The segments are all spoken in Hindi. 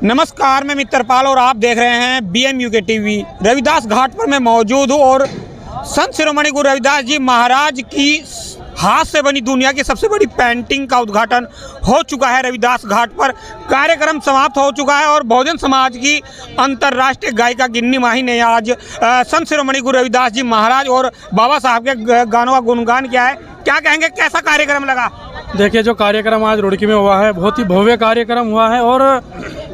नमस्कार, मैं मित्रपाल और आप देख रहे हैं BMU के टीवी। रविदास घाट पर मैं मौजूद हूँ और संत शिरोमणि गुरु रविदास जी महाराज की हाथ से बनी दुनिया की सबसे बड़ी पेंटिंग का उद्घाटन हो चुका है। रविदास घाट पर कार्यक्रम समाप्त हो चुका है और बहुजन समाज की अंतर्राष्ट्रीय गायिका गिन्नी माही ने आज संत शिरोमणि गुरु रविदास जी महाराज और बाबा साहब के गानों का गुणगान किया है। क्या कहेंगे, कैसा कार्यक्रम लगा? देखिए, जो कार्यक्रम आज रुड़की में हुआ है बहुत ही भव्य कार्यक्रम हुआ है और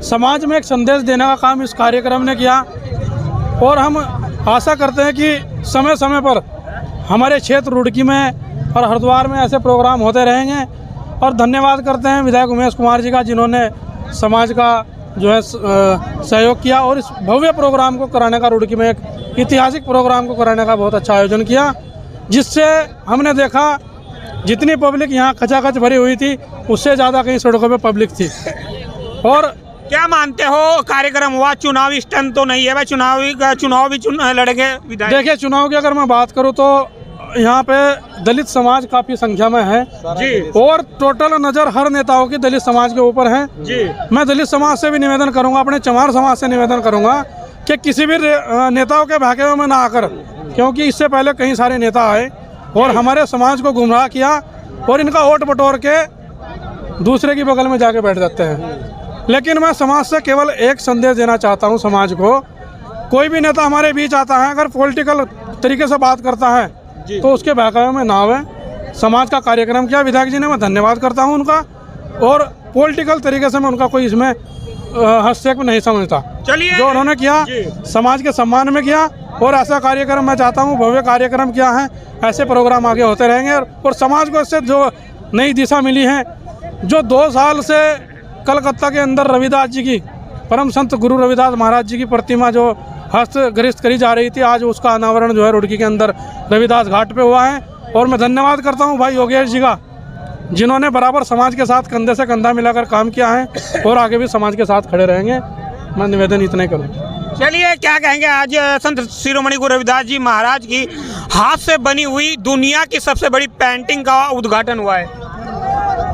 समाज में एक संदेश देने का काम इस कार्यक्रम ने किया और हम आशा करते हैं कि समय समय पर हमारे क्षेत्र रुड़की में और हरिद्वार में ऐसे प्रोग्राम होते रहेंगे। और धन्यवाद करते हैं विधायक उमेश कुमार जी का, जिन्होंने समाज का जो है सहयोग किया और इस भव्य प्रोग्राम को कराने का, रुड़की में एक ऐतिहासिक प्रोग्राम को कराने का बहुत अच्छा आयोजन किया, जिससे हमने देखा जितनी पब्लिक यहाँ खचाखच भरी हुई थी उससे ज़्यादा कहीं सड़कों पे पब्लिक थी। और क्या मानते हो, कार्यक्रम हुआ, चुनावी स्टंट तो नहीं है भाई? चुनाव भी लड़ेंगे विधायक? देखिए, चुनाव की अगर मैं बात करूँ तो यहाँ पे दलित समाज काफ़ी संख्या में है जी, और टोटल नज़र हर नेताओं की दलित समाज के ऊपर है जी। मैं दलित समाज से भी निवेदन करूँगा, अपने चमार समाज से निवेदन करूँगा कि किसी भी नेताओं के भागे में ना आकर, क्योंकि इससे पहले कई सारे नेता आए और हमारे समाज को गुमराह किया और इनका वोट बटोर के दूसरे की बगल में जाके बैठ जाते हैं। लेकिन मैं समाज से केवल एक संदेश देना चाहता हूं समाज को, कोई भी नेता हमारे बीच आता है अगर पॉलिटिकल तरीके से बात करता है तो उसके बहकावे में ना आवे। समाज का कार्यक्रम किया विधायक जी ने, मैं धन्यवाद करता हूं उनका, और पॉलिटिकल तरीके से मैं उनका कोई इसमें हस्तक्षेप नहीं समझता। चलिए, जो उन्होंने किया समाज के सम्मान में किया और ऐसा कार्यक्रम मैं चाहता हूँ, भव्य कार्यक्रम किया है, ऐसे प्रोग्राम आगे होते रहेंगे। और समाज को इससे जो नई दिशा मिली है, जो 2 साल से कलकत्ता के अंदर रविदास जी की, परम संत गुरु रविदास महाराज जी की प्रतिमा जो हस्तगृहित करी जा रही थी, आज उसका अनावरण जो है रुड़की के अंदर रविदास घाट पे हुआ है। और मैं धन्यवाद करता हूँ भाई योगेश जी का, जिन्होंने बराबर समाज के साथ कंधे से कंधा मिलाकर काम किया है और आगे भी समाज के साथ खड़े रहेंगे। मैं निवेदन इतना ही करूँ। चलिए, क्या कहेंगे, आज संत शिरोमणि गुरु रविदास जी महाराज की हाथ से बनी हुई दुनिया की सबसे बड़ी पेंटिंग का उद्घाटन हुआ है।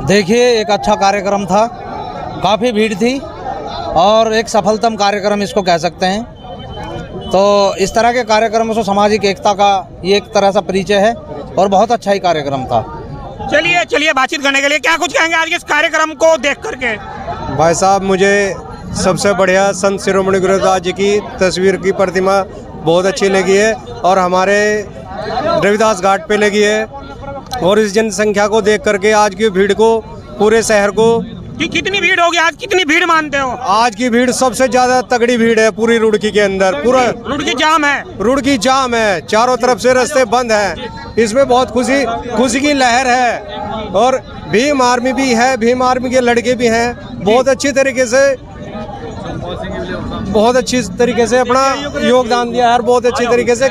देखिए, एक अच्छा कार्यक्रम था, काफ़ी भीड़ थी और एक सफलतम कार्यक्रम इसको कह सकते हैं। तो इस तरह के कार्यक्रमों से सामाजिक एकता का ये एक तरह सा परिचय है और बहुत अच्छा ही कार्यक्रम था। चलिए बातचीत करने के लिए क्या कुछ कहेंगे आज के इस कार्यक्रम को देख करके? भाई साहब, मुझे सबसे बढ़िया संत शिरोमणि गुरु रविदास जी की तस्वीर की प्रतिमा बहुत अच्छी लगी है और हमारे रविदास घाट पे लगी है। और इस जनसंख्या को देख करके, आज की भीड़ को, पूरे शहर को, कितनी भीड़ होगी आज? कितनी भीड़ मानते हो? आज की भीड़ सबसे ज्यादा तगड़ी भीड़ है पूरी रुड़की के अंदर। पूरा रुड़की जाम है, रुड़की जाम है, चारों तरफ से रास्ते बंद हैं। इसमें बहुत खुशी की लहर है और भीम आर्मी भी है, भीम आर्मी के लड़के भी हैं, बहुत अच्छी तरीके से अपना योगदान दिया है और बहुत अच्छी तरीके से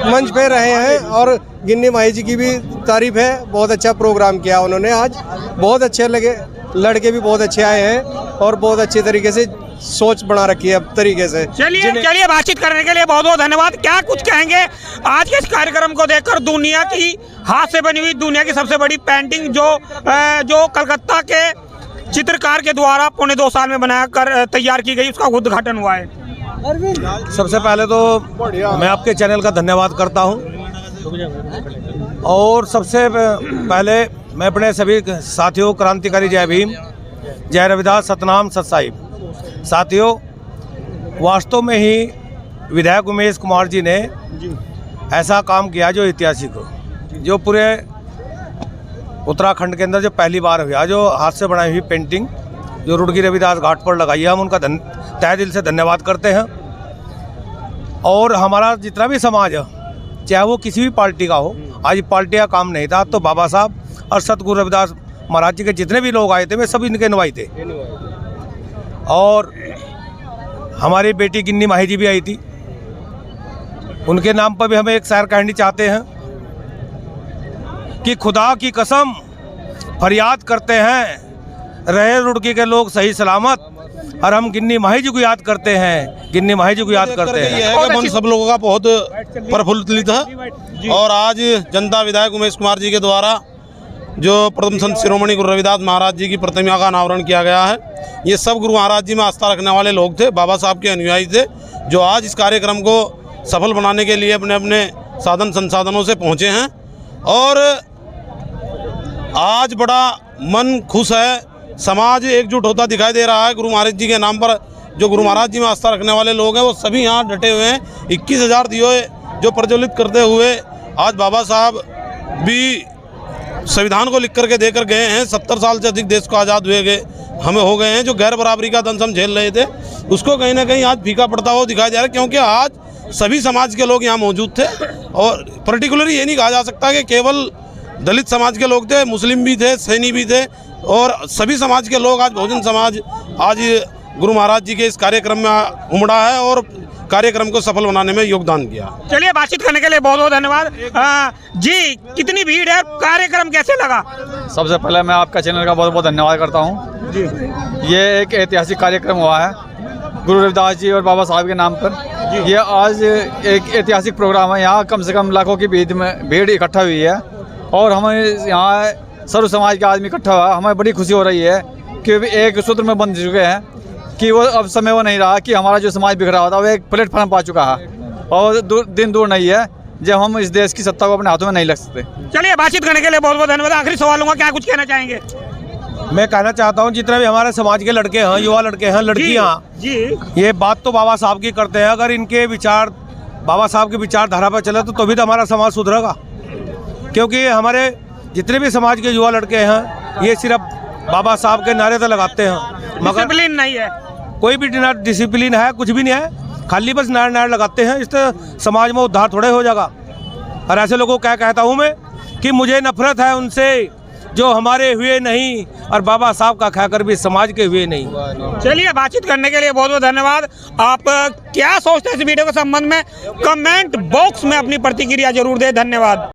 मंच पे रहे हैं। और गिन्नी माही जी की भी तारीफ है, बहुत अच्छा प्रोग्राम किया उन्होंने आज, बहुत अच्छे लगे, लड़के भी बहुत अच्छे आए हैं और बहुत अच्छी तरीके से सोच बना रखी है तरीके से। चलिए बातचीत करने के लिए बहुत बहुत धन्यवाद। क्या कुछ कहेंगे आज के इस कार्यक्रम को देखकर? दुनिया की हाथ से बनी हुई दुनिया की सबसे बड़ी पेंटिंग जो कलकत्ता के चित्रकार के द्वारा 2.25 साल में बनाकर तैयार की गई, उसका उद्घाटन हुआ है। सबसे पहले तो मैं आपके चैनल का धन्यवाद करता हूं और सबसे पहले मैं अपने सभी साथियों, क्रांतिकारी जय भीम, जय रविदास, सतनाम, सतसाहिब। साथियों, वास्तव में ही विधायक उमेश कुमार जी ने ऐसा काम किया जो ऐतिहासिक हो, जो पूरे उत्तराखंड के अंदर जो पहली बार हुआ, जो हाथ से बनाई हुई पेंटिंग जो रुड़की रविदास घाट पर लगाई है, हम उनका तहे दिल से धन्यवाद करते हैं। और हमारा जितना भी समाज है, चाहे वो किसी भी पार्टी का हो, आज पार्टी का काम नहीं था, तो बाबा साहब और सतगुरु रविदास महाराज जी के जितने भी लोग आए थे, वे सब इनके नुमाई थे। और हमारी बेटी गिन्नी माही जी भी आई थी, उनके नाम पर भी हमें एक शायर कहनी चाहते हैं कि खुदा की कसम फरियाद करते हैं, रहे रुड़की के लोग सही सलामत, और हम गिन्नी माही जी को याद करते हैं, गिन्नी माही जी को याद करते हैं। मन सब लोगों का बहुत प्रफुल्लित है और आज जनता विधायक उमेश कुमार जी के द्वारा जो प्रथम संत शिरोमणि गुरु रविदास महाराज जी की प्रतिमा का अनावरण किया गया है। ये सब गुरु महाराज जी में आस्था रखने वाले लोग थे, बाबा साहब के अनुयायी थे, जो आज इस कार्यक्रम को सफल बनाने के लिए अपने अपने साधन संसाधनों से पहुँचे हैं। और आज बड़ा मन खुश है, समाज एकजुट होता दिखाई दे रहा है। गुरु महाराज जी के नाम पर जो गुरु महाराज जी में आस्था रखने वाले लोग हैं वो सभी यहाँ डटे हुए हैं। 21,000 दिए जो प्रज्वलित करते हुए आज बाबा साहब भी संविधान को लिख करके देकर गए हैं। 70 साल से अधिक देश को आज़ाद हमें हो गए हैं। जो गैर बराबरी का दंश हम झेल रहे थे उसको कहीं ना कहीं आज फीका पड़ता हुआ दिखाई दे रहा है, क्योंकि आज सभी समाज के लोग यहाँ मौजूद थे। और पर्टिकुलरली ये नहीं कहा जा सकता कि केवल दलित समाज के लोग थे, मुस्लिम भी थे, सैनी भी थे, और सभी समाज के लोग आज बहुजन समाज आज गुरु महाराज जी के इस कार्यक्रम में उमड़ा है और कार्यक्रम को सफल बनाने में योगदान किया। चलिए, बातचीत करने के लिए बहुत बहुत धन्यवाद। जी, कितनी भीड़ है, कार्यक्रम कैसे लगा? सबसे पहले मैं आपका चैनल का बहुत बहुत धन्यवाद करता हूँ जी। ये एक ऐतिहासिक कार्यक्रम हुआ है गुरु रविदास जी और बाबा साहब के नाम पर। ये आज एक ऐतिहासिक प्रोग्राम है। यहाँ कम से कम लाखों की भीड़ इकट्ठा हुई है और हमें यहाँ सर्व समाज के आदमी इकट्ठा हुआ। हमें बड़ी खुशी हो रही है कि एक सूत्र में बंध चुके हैं कि वो अब समय वो नहीं रहा कि हमारा जो समाज बिखरा हुआ था वो एक प्लेटफॉर्म पा चुका है और दिन दूर नहीं है जब हम इस देश की सत्ता को अपने हाथों में नहीं रख सकते। चलिए, बातचीत करने के लिए बहुत बहुत धन्यवाद। आखिरी सवाल होगा, क्या कुछ कहना चाहेंगे? मैं कहना चाहता हूँ जितने भी हमारे समाज के लड़के हैं, युवा लड़के हैं, लड़कियाँ जी, ये बात तो बाबा साहब की करते हैं। अगर इनके विचार बाबा साहब की विचारधारा पर चले तो भी तो हमारा समाज सुधरेगा। क्योंकि हमारे जितने भी समाज के युवा लड़के हैं ये सिर्फ बाबा साहब के नारे तो लगाते हैं, मगर डिसिप्लिन नहीं है, कोई भी डिसिप्लिन है, कुछ भी नहीं है, खाली बस नारे लगाते हैं। इससे समाज में उद्धार थोड़े हो जाएगा। और ऐसे लोगों को क्या कहता हूँ मैं कि मुझे नफरत है उनसे जो हमारे हुए नहीं और बाबा साहब का खाकर भी समाज के हुए नहीं। चलिए, बातचीत करने के लिए बहुत बहुत धन्यवाद। आप क्या सोचते हैं इस वीडियो के संबंध में? कमेंट बॉक्स में अपनी प्रतिक्रिया जरूर दें। धन्यवाद।